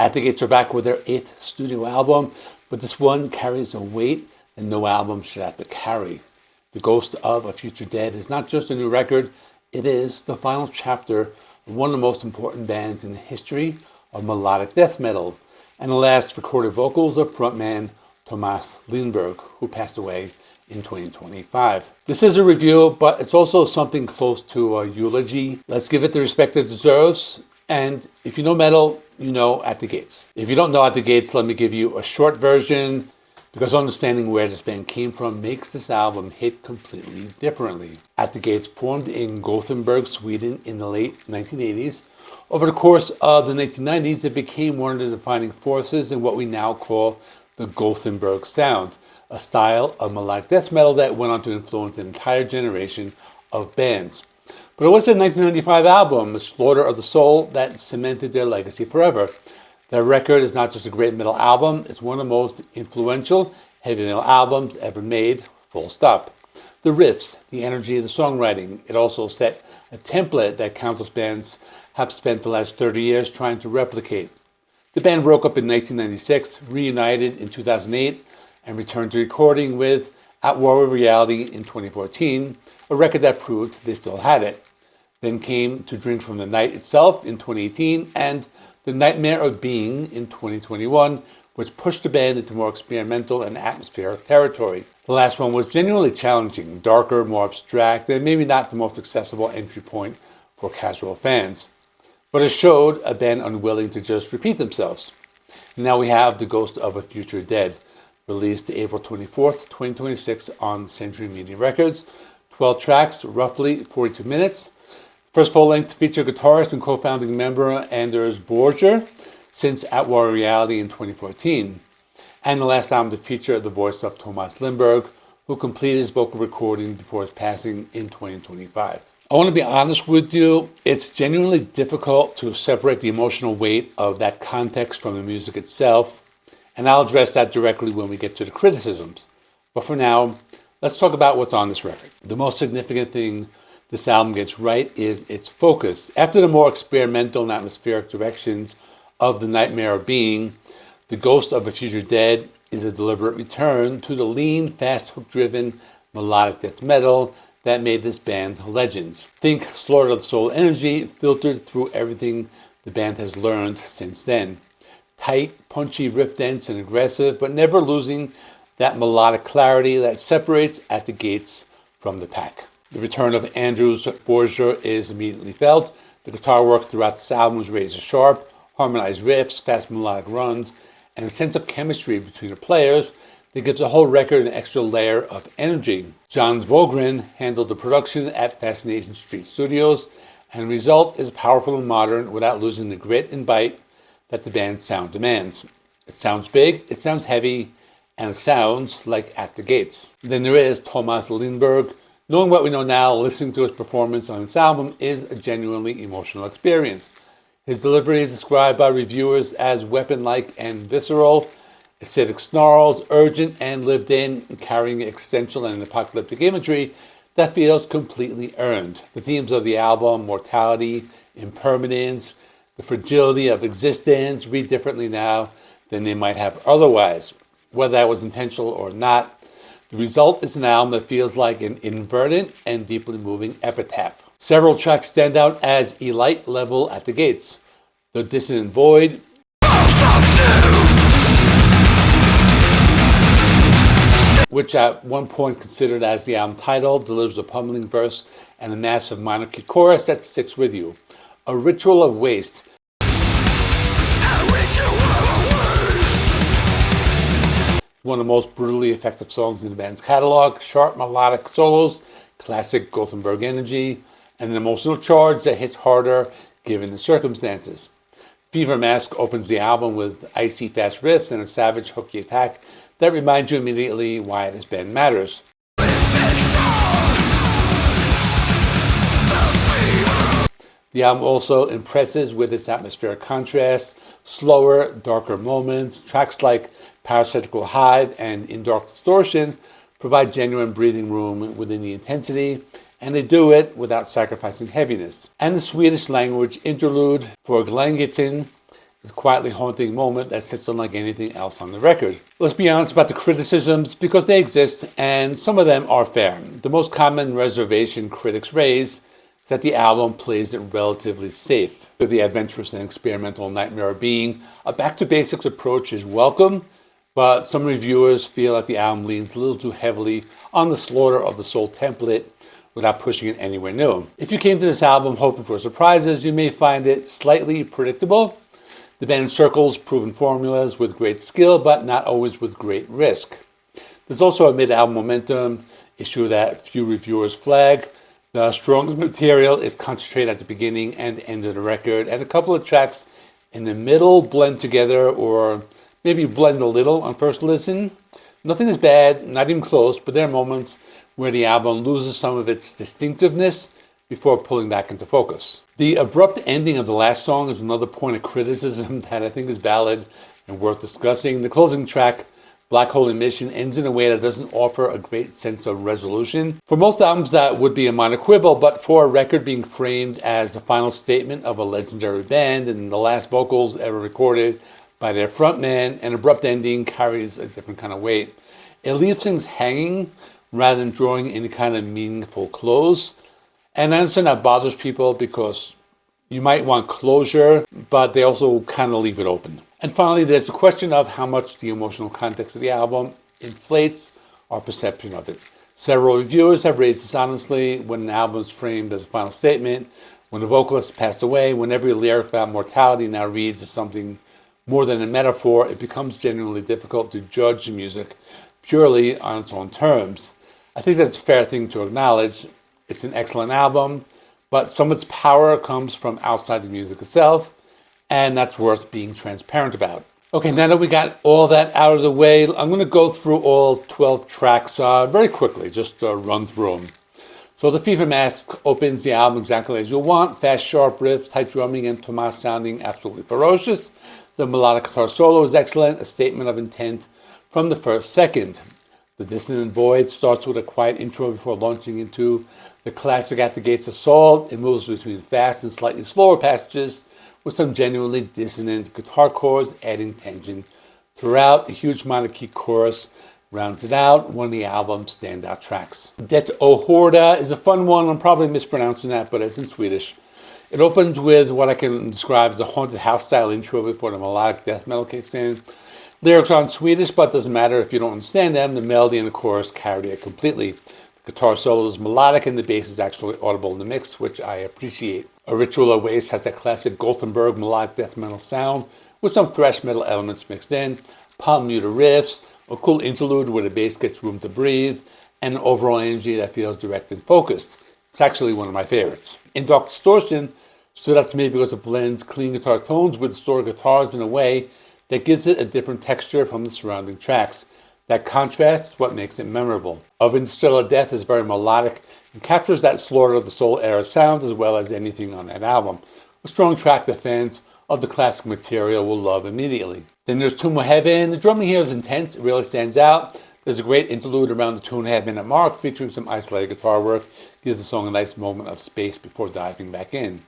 At the Gates are back with their 8th studio album, but this one carries a weight that no album should have to carry. The Ghost of a Future Dead is not just a new record, it is the final chapter of one of the most important bands in the history of melodic death metal, and the last recorded vocals of frontman Tomas Lindberg, who passed away in 2025. This is a review, but it's also something close to a eulogy. Let's give it the respect it deserves. And if you know metal, you know At the Gates. If you don't know At the Gates, let me give you a short version, because understanding where this band came from makes this album hit completely differently. At the Gates formed in Gothenburg, Sweden in the late 1980s. Over the course of the 1990s, it became one of the defining forces in what we now call the Gothenburg sound, a style of melodic death metal that went on to influence an entire generation of bands. But it was their 1995 album, The Slaughter of the Soul, that cemented their legacy forever. Their record is not just a great metal album, it's one of the most influential heavy metal albums ever made, full stop. The riffs, the energy of the songwriting, it also set a template that countless bands have spent the last 30 years trying to replicate. The band broke up in 1996, reunited in 2008, and returned to recording with At War with Reality in 2014, a record that proved they still had it. Then came To Drink from the Night itself in 2018, and The Nightmare of Being in 2021, which pushed the band into more experimental and atmospheric territory. The last one was genuinely challenging, darker, more abstract, and maybe not the most accessible entry point for casual fans. But it showed a band unwilling to just repeat themselves. Now we have The Ghost of a Future Dead, released April 24th, 2026 on Century Media Records. 12 tracks, roughly 42 minutes. First full-length feature guitarist and co-founding member Anders Björler since At War with Reality in 2014. And the last album to feature the voice of Tomas Lindberg, who completed his vocal recording before his passing in 2025. I want to be honest with you, it's genuinely difficult to separate the emotional weight of that context from the music itself, and I'll address that directly when we get to the criticisms. But for now, let's talk about what's on this record. The most significant thing this album gets right is its focus. After the more experimental and atmospheric directions of The Nightmare of Being, The Ghost of a Future Dead is a deliberate return to the lean, fast, hook-driven melodic death metal that made this band legends. Think Slaughter of the Soul energy filtered through everything the band has learned since then. Tight, punchy, riff-dense, and aggressive, but never losing that melodic clarity that separates At the Gates from the pack. The return of Anders Björler is immediately felt. The guitar work throughout this album is razor sharp, harmonized riffs, fast melodic runs, and a sense of chemistry between the players that gives the whole record an extra layer of energy. Jens Bogren handled the production at Fascination Street Studios, and the result is powerful and modern without losing the grit and bite that the band's sound demands. It sounds big, it sounds heavy, and it sounds like At the Gates. Then there is Tomas Lindberg. Knowing what we know now, listening to his performance on this album is a genuinely emotional experience. His delivery is described by reviewers as weapon-like and visceral, acidic snarls, urgent and lived in, carrying existential and apocalyptic imagery that feels completely earned. The themes of the album, mortality, impermanence, the fragility of existence, read differently now than they might have otherwise. Whether that was intentional or not, the result is an album that feels like an inverted and deeply moving epitaph. Several tracks stand out as elite level At the Gates. The Dissonant Void, which at one point considered as the album title, delivers a pummeling verse and a massive minor key chorus that sticks with you. A Ritual of Waste, one of the most brutally effective songs in the band's catalog, sharp melodic solos, classic Gothenburg energy, and an emotional charge that hits harder given the circumstances. Fever Mask opens the album with icy fast riffs and a savage hooky attack that reminds you immediately why this band matters. The album also impresses with its atmospheric contrast, slower, darker moments. Tracks like Parasitical Hive and In Dark Distortion provide genuine breathing room within the intensity, and they do it without sacrificing heaviness. And the Swedish language interlude for Glängitin It's a quietly haunting moment that sits unlike anything else on the record. Let's be honest about the criticisms because they exist and some of them are fair. The most common reservation critics raise is that the album plays it relatively safe. The adventurous and experimental Nightmare of Being, a back-to-basics approach is welcome, but some reviewers feel that the album leans a little too heavily on the Slaughter of the Soul template without pushing it anywhere new. If you came to this album hoping for surprises, you may find it slightly predictable. The band circles proven formulas with great skill, but not always with great risk. There's also a mid-album momentum issue that few reviewers flag. The strongest material is concentrated at the beginning and end of the record, and a couple of tracks in the middle blend together or maybe blend a little on first listen. Nothing is bad, not even close, but there are moments where the album loses some of its distinctiveness before pulling back into focus. The abrupt ending of the last song is another point of criticism that I think is valid and worth discussing. The closing track, Black Hole Emission, ends in a way that doesn't offer a great sense of resolution. For most albums, that would be a minor quibble, but for a record being framed as the final statement of a legendary band and the last vocals ever recorded by their frontman, an abrupt ending carries a different kind of weight. It leaves things hanging rather than drawing any kind of meaningful close. And I understand that bothers people because you might want closure, but they also kind of leave it open. And finally, there's the question of how much the emotional context of the album inflates our perception of it. Several reviewers have raised this honestly. When an album is framed as a final statement, when the vocalist passed away, when every lyric about mortality now reads as something more than a metaphor, it becomes genuinely difficult to judge the music purely on its own terms. I think that's a fair thing to acknowledge. It's an excellent album, but some of its power comes from outside the music itself, and that's worth being transparent about. Okay, now that we got all that out of the way, I'm going to go through all 12 tracks very quickly, just to run through them. So the FIFA Mask opens the album exactly as you'll want. Fast, sharp riffs, tight drumming, and Tomas sounding absolutely ferocious. The melodic guitar solo is excellent, a statement of intent from the first second. The Dissonant Void starts with a quiet intro before launching into the classic At the Gates Assault. It moves between fast and slightly slower passages with some genuinely dissonant guitar chords adding tension throughout. A huge minor key chorus rounds it out, one of the album's standout tracks. Det O Horda is a fun one. I'm probably mispronouncing that, but it's in Swedish. It opens with what I can describe as a haunted house style intro before the melodic death metal kicks in. Lyrics are in Swedish, but it doesn't matter if you don't understand them. The melody and the chorus carry it completely. The guitar solo is melodic and the bass is actually audible in the mix, which I appreciate. A Ritual of Waste has that classic Gothenburg melodic death metal sound with some thrash metal elements mixed in, palm muted riffs, a cool interlude where the bass gets room to breathe, and an overall energy that feels direct and focused. It's actually one of my favorites. In Dark Distortion stood out to me because it blends clean guitar tones with distorted guitars in a way that gives it a different texture from the surrounding tracks. That contrast is what makes it memorable. Of Interstellar Death is very melodic and captures that Slaughter of the Soul era sound as well as anything on that album. A strong track that fans of the classic material will love immediately. Then there's Tomb of Heaven. The drumming here is intense, it really stands out. There's a great interlude around the 2.5 minute mark featuring some isolated guitar work. Gives the song a nice moment of space before diving back in.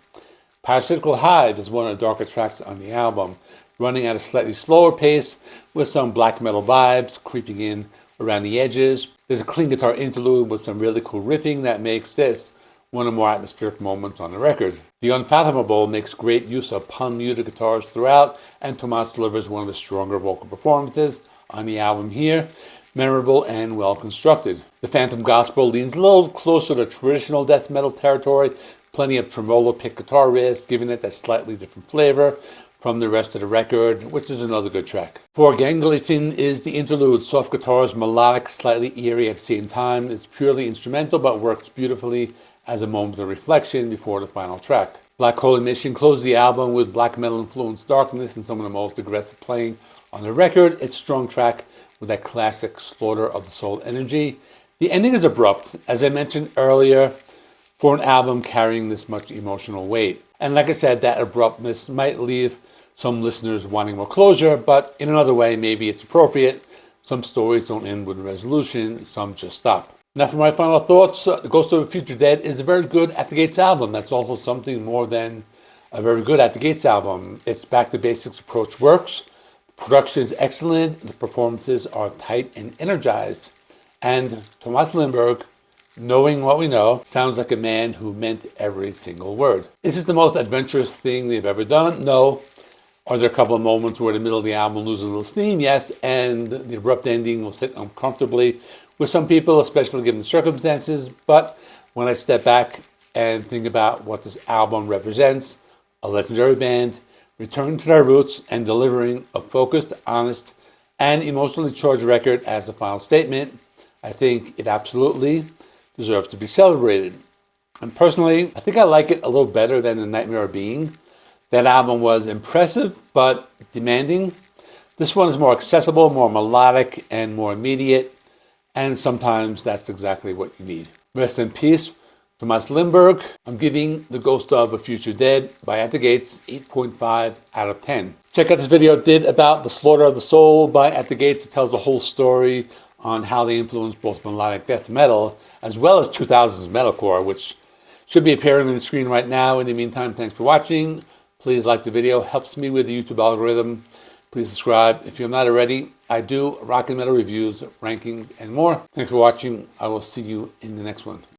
Parasitical Hive is one of the darker tracks on the album, running at a slightly slower pace with some black metal vibes creeping in around the edges. There's a clean guitar interlude with some really cool riffing that makes this one of the more atmospheric moments on the record. The Unfathomable makes great use of pun-muted guitars throughout, and Tomas delivers one of the stronger vocal performances on the album here, memorable and well constructed. The Phantom Gospel leans a little closer to traditional death metal territory, plenty of tremolo pick guitar riffs, giving it that slightly different flavor from the rest of the record, which is another good track. For Gangleton is the interlude, soft guitars, melodic, slightly eerie at the same time. It's purely instrumental, but works beautifully as a moment of reflection before the final track. Black Hole Emission closes the album with black metal influenced darkness and some of the most aggressive playing on the record. It's a strong track with that classic Slaughter of the Soul energy. The ending is abrupt, as I mentioned earlier, for an album carrying this much emotional weight. And like I said, that abruptness might leave some listeners wanting more closure, but in another way, maybe it's appropriate. Some stories don't end with a resolution, some just stop. Now for my final thoughts, The Ghost of the Future Dead is a very good At the Gates album. That's also something more than a very good At the Gates album. Its back to basics approach works. The production is excellent. The performances are tight and energized. And Tomas Lindberg, knowing what we know, sounds like a man who meant every single word. Is it the most adventurous thing they've ever done? No. Are there a couple of moments where the middle of the album loses a little steam? Yes. And the abrupt ending will sit uncomfortably with some people, especially given the circumstances. But when I step back and think about what this album represents, a legendary band returning to their roots and delivering a focused, honest, and emotionally charged record as the final statement, I think it absolutely deserves to be celebrated. And personally, I think I like it a little better than The Nightmare of Being. That album was impressive, but demanding. This one is more accessible, more melodic, and more immediate. And sometimes that's exactly what you need. Rest in peace, Tomas Lindberg. I'm giving The Ghost of a Future Dead by At the Gates 8.5 out of 10. Check out this video I did about The Slaughter of the Soul by At the Gates. It tells the whole story on how they influenced both melodic death metal as well as 2000s metalcore, which should be appearing on the screen right now. In the meantime, thanks for watching. Please like the video, helps me with the YouTube algorithm. Please subscribe if you're not already. I do rock and metal reviews, rankings, and more. Thanks for watching. I will see you in the next one.